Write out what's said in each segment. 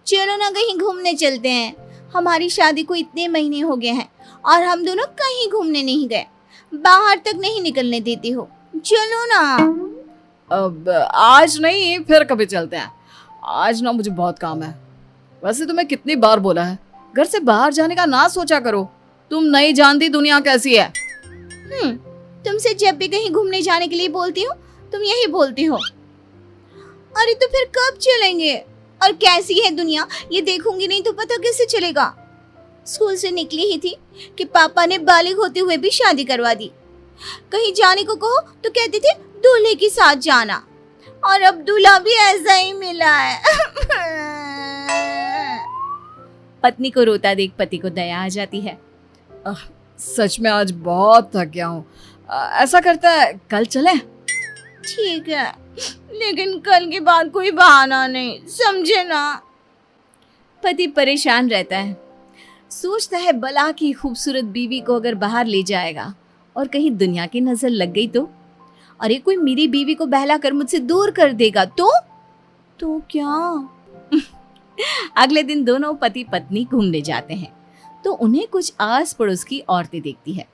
चलो ना कहीं घूमने चलते हैं। हमारी शादी को इतने महीने हो गए हैं और हम दोनों कहीं घूमने नहीं गए। बाहर तक नहीं निकलने देती हो। चलो ना। अब आज नहीं, फिर कभी चलते हैं। आज ना मुझे बहुत काम है। वैसे तुम्हें कितनी बार बोला है घर से बाहर जाने का ना सोचा करो। तुम नहीं जानती दुनिया कैसी है। तुमसे जब भी कहीं घूमने जाने के लिए बोलती हूँ तुम यही बोलती हो। अरे तो फिर कब चलेंगे? और कैसी है दुनिया ये देखूंगी नहीं तो पता कैसे चलेगा। स्कूल से निकली ही थी कि पापा ने बालिग होते हुए भी शादी करवा दी। कहीं जाने को कहो तो कहते थे दूल्हे के साथ जाना, और अब दूल्हा भी ऐसा ही मिला है। पत्नी को रोता देख पति को दया आ जाती है। सच में आज बहुत थक गया हूँ। ऐसा करता है कल चले? ठीक है, लेकिन कल के बाद कोई बहाना नहीं, समझे ना। पति परेशान रहता है। सोचता है भला की खूबसूरत बीवी को अगर बाहर ले जाएगा और कहीं दुनिया की नजर लग गई तो? अरे कोई मेरी बीवी को बहला कर मुझसे दूर कर देगा तो क्या? अगले दिन दोनों पति पत्नी घूमने जाते हैं तो उन्हें कुछ आस पड़ोस की औरतें देखती है।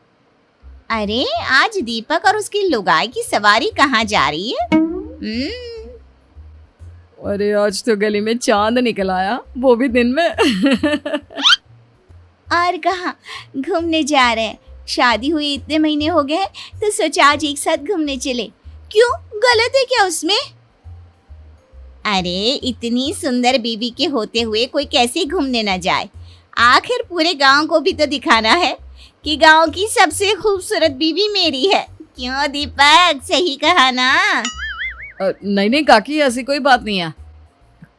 अरे आज दीपक और उसकी लुगाई की सवारी कहाँ जा रही है? अरे आज तो गली में चांद निकल आया, वो भी दिन में। और कहाँ घूमने जा रहे हैं? शादी हुई इतने महीने हो गए हैं तो सोचा आज एक साथ घूमने चले। क्यों, गलत है क्या उसमें? अरे इतनी सुंदर बीवी के होते हुए कोई कैसे घूमने ना जाए? आखिर पूरे गांव को भी तो दिखाना है कि गांव की सबसे खूबसूरत बीवी मेरी है। क्यों दीपक, सही कहा ना? नहीं काकी, ऐसी कोई बात नहीं है।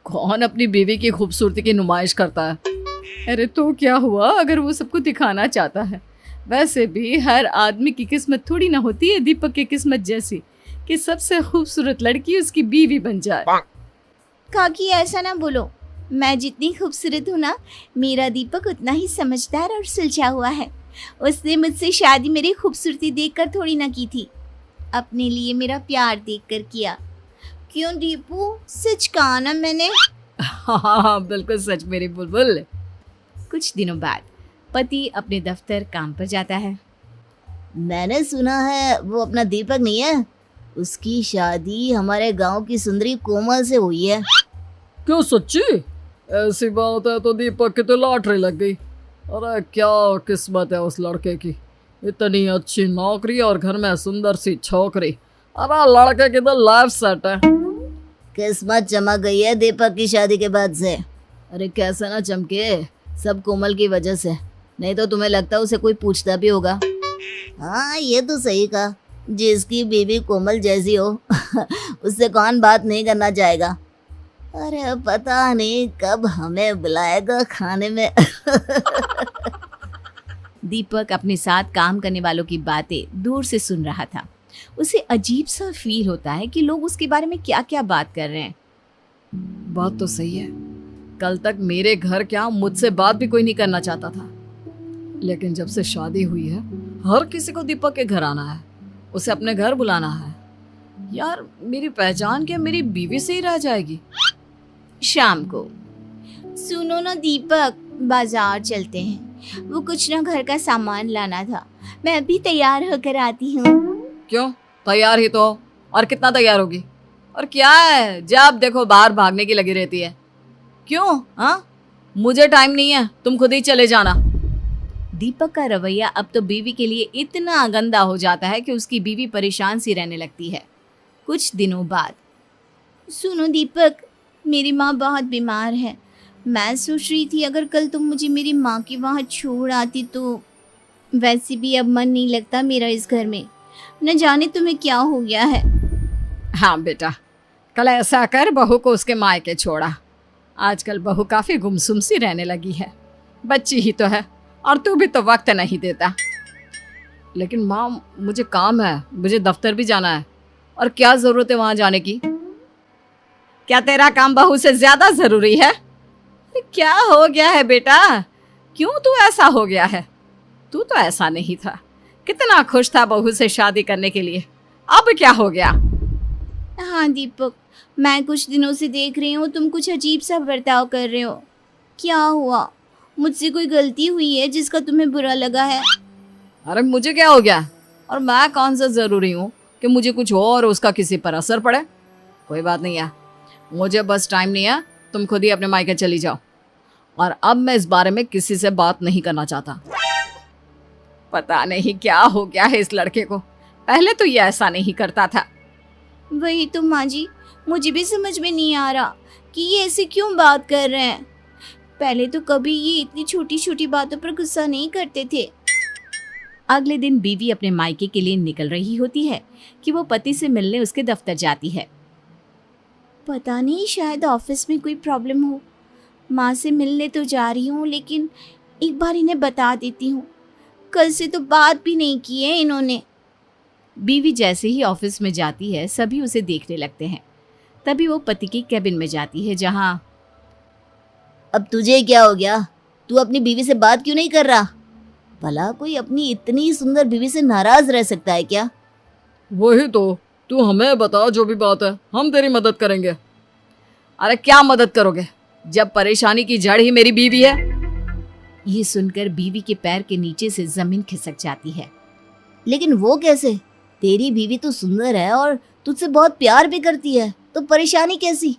कौन अपनी बीवी की खूबसूरती की नुमाइश करता है? अरे तो क्या हुआ अगर वो सबको दिखाना चाहता है। वैसे भी हर आदमी की किस्मत थोड़ी ना होती है दीपक की किस्मत जैसी कि सबसे खूबसूरत लड़की उसकी बीवी बन जाए। काकी ऐसा ना बोलो, मैं जितनी खूबसूरत हूँ ना, मेरा दीपक उतना ही समझदार और सुलझा हुआ है। उसने मुझसे शादी मेरी खूबसूरती देखकर थोड़ी ना की थी, अपने लिए मेरा प्यार देखकर किया। क्यों दीपू, सच कहा ना मैंने? हाँ बिल्कुल सच मेरी बुलबुल। कुछ दिनों बाद पति अपने दफ्तर काम पर जाता है। मैंने सुना है वो अपना दीपक नहीं है, उसकी शादी हमारे गांव की सुंदरी कोमल से हुई है। क्यों सच्ची? ऐसी बात है तो दीपक की तो लॉटरी लग गई। अरे क्या किस्मत है उस लड़के की, इतनी अच्छी नौकरी और घर में सुंदर सी छोकरी। अरे लड़के की तो लाइफ सेट है। किस्मत चमक गई है दीपक की शादी के बाद से। अरे कैसे ना चमके, सब कोमल की वजह से, नहीं तो तुम्हें लगता उसे कोई पूछता भी होगा। हाँ ये तो सही कहा, जिसकी बीवी कोमल जैसी हो उससे कौन बात नहीं करना चाहेगा। अरे पता नहीं कब हमें बुलाएगा खाने में। दीपक अपने साथ काम करने वालों की बातें दूर से सुन रहा था। उसे अजीब सा फील होता है कि लोग उसके बारे में क्या क्या बात कर रहे हैं। बात तो सही है, कल तक मेरे घर क्या मुझसे बात भी कोई नहीं करना चाहता था, लेकिन जब से शादी हुई है हर किसी को दीपक के घर आना है, उसे अपने घर बुलाना है। यार मेरी पहचान क्या मेरी बीवी से ही रह जाएगी? शाम को, सुनो ना दीपक, बाजार चलते हैं, वो कुछ ना घर का सामान लाना था। मैं अभी तैयार होकर आती हूँ। क्यों, तैयार ही तो हो, और कितना तैयार होगी? और क्या है जब देखो बाहर भागने की लगी रहती है। क्यों? हाँ मुझे टाइम नहीं है, तुम खुद ही चले जाना। दीपक का रवैया अब तो बीवी के लिए इतना गंदा हो जाता है कि उसकी बीवी परेशान सी रहने लगती है। कुछ दिनों बाद, सुनो दीपक, मेरी माँ बहुत बीमार है। मैं सोच रही थी अगर कल तुम मुझे मेरी माँ के वहाँ छोड़ आती तो। वैसे भी अब मन नहीं लगता मेरा इस घर में, न जाने तुम्हें क्या हो गया है। हाँ बेटा, कल ऐसा कर बहू को उसके मायके छोड़ा। आजकल बहू काफी गुमसुम सी रहने लगी है, बच्ची ही तो है और तू भी तो वक्त नहीं देता। लेकिन माँ मुझे काम है, मुझे दफ्तर भी जाना है, और क्या जरूरत है वहां जाने की? क्या तेरा काम बहू से ज्यादा जरूरी है? क्या हो गया है बेटा, क्यों तू ऐसा हो गया है? तू तो ऐसा नहीं था, कितना खुश था बहू से शादी करने के लिए, अब क्या हो गया? हाँ दीपक, मैं कुछ दिनों से देख रही हूँ तुम कुछ अजीब सा बर्ताव कर रहे हो। क्या हुआ? मुझसे कोई गलती हुई है जिसका तुम्हें बुरा लगा है? अरे मुझे क्या हो गया, और मैं कौन सा जरूरी हूँ कि मुझे कुछ हो और उसका किसी पर असर पड़े। कोई बात नहीं है, मुझे बस टाइम नहीं है, तुम खुद ही अपने मायके चली जाओ। और अब मैं इस बारे में किसी से बात नहीं करना चाहता। पता नहीं क्या हो गया है इस लड़के को, पहले तो ये ऐसा नहीं करता था। वही तो माँ जी, मुझे भी समझ में नहीं आ रहा कि ये ऐसे क्यों बात कर रहे हैं। पहले तो कभी ये इतनी छोटी छोटी बातों पर गुस्सा नहीं करते थे। अगले दिन बीवी अपने मायके के लिए निकल रही होती है कि वो पति से मिलने उसके दफ्तर जाती है। पता नहीं, शायद ऑफिस में कोई प्रॉब्लम हो। माँ से मिलने तो जा रही हूँ, लेकिन एक बार इन्हें बता देती हूँ। कल से तो बात भी नहीं की है इन्होंने। बीवी जैसे ही ऑफिस में जाती है सभी उसे देखने लगते हैं। तभी वो पति की कैबिन में जाती है जहाँ अब तुझे क्या हो गया? तू अपनी बीवी से बात क्यों नहीं कर रहा? भला कोई अपनी इतनी सुंदर बीवी से नाराज रह सकता है क्या? वही तो, तू हमें बता, जो भी बात है हम तेरी मदद करेंगे। अरे क्या मदद करोगे जब परेशानी की जड़ ही मेरी बीवी है? ये सुनकर बीवी के पैर के नीचे से जमीन खिसक जाती है। लेकिन वो कैसे? तेरी बीवी तो सुंदर है और तुझसे बहुत प्यार भी करती है, तो परेशानी कैसी?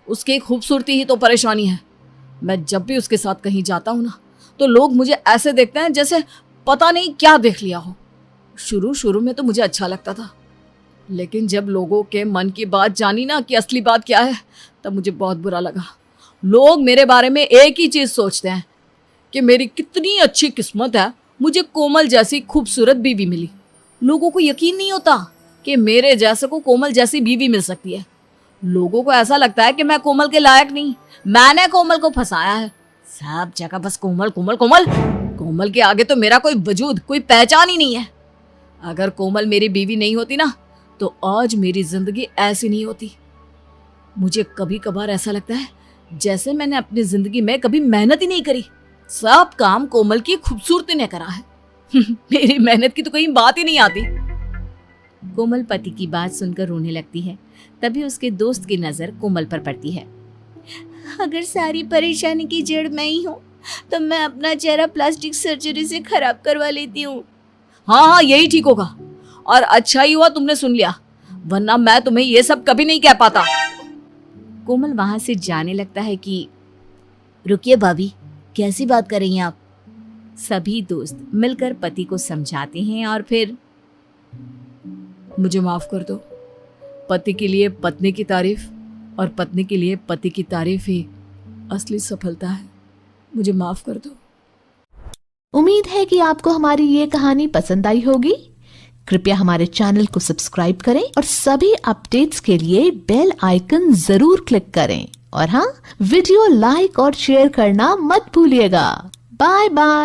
उसकी खूबसूरती ही तो परेशानी है। मैं जब भी उसके साथ कहीं जाता हूँ ना, तो लोग मुझे ऐसे देखते हैं जैसे पता नहीं क्या देख लिया हो। शुरू शुरू में तो मुझे अच्छा लगता था, लेकिन जब लोगों के मन की बात जानी ना कि असली बात क्या है, तब मुझे बहुत बुरा लगा। लोग मेरे बारे में एक ही चीज़ सोचते हैं कि मेरी कितनी अच्छी किस्मत है, मुझे कोमल जैसी खूबसूरत बीवी मिली। लोगों को यकीन नहीं होता कि मेरे जैसे को कोमल जैसी बीवी मिल सकती है। लोगों को ऐसा लगता है कि मैं कोमल के लायक नहीं, मैंने कोमल को फंसाया है। सब जगह बस कोमल कोमल कोमल। कोमल के आगे तो मेरा कोई वजूद, कोई पहचान ही नहीं है। अगर कोमल मेरी बीवी नहीं होती ना, तो आज मेरी जिंदगी ऐसी नहीं होती। मुझे कभी कभार ऐसा लगता है जैसे मैंने अपनी जिंदगी में कभी मेहनत ही नहीं करी, सब काम कोमल की खूबसूरती ने करा है। मेरी मेहनत की तो कहीं बात ही नहीं आती। कोमल पति की बात सुनकर रोने लगती है। तभी उसके दोस्त की नजर कोमल पर पड़ती है। अगर सारी परेशानी की जड़ मैं ही हूँ, तो मैं अपना चेहरा प्लास्टिक सर्जरी से खराब करवा लेती हूँ। हाँ, यही ठीक होगा। और अच्छा ही हुआ तुमने सुन लिया, वरना मैं तुम्हें ये सब कभी नहीं कह पाता। कोमल वहां से जाने लगता है कि रुकिए भाभी, कैसी बात कर रही हैं आप? सभी दोस्त मिलकर पति को समझाते हैं और फिर मुझे माफ कर दो। पति के लिए पत्नी की तारीफ और पत्नी के लिए पति की तारीफ ही असली सफलता है। मुझे माफ कर दो। उम्मीद है कि आपको हमारी ये कहानी पसंद आई होगी। कृपया हमारे चैनल को सब्सक्राइब करें और सभी अपडेट्स के लिए बेल आइकन जरूर क्लिक करें। और हाँ, वीडियो लाइक और शेयर करना मत भूलिएगा। Bye bye.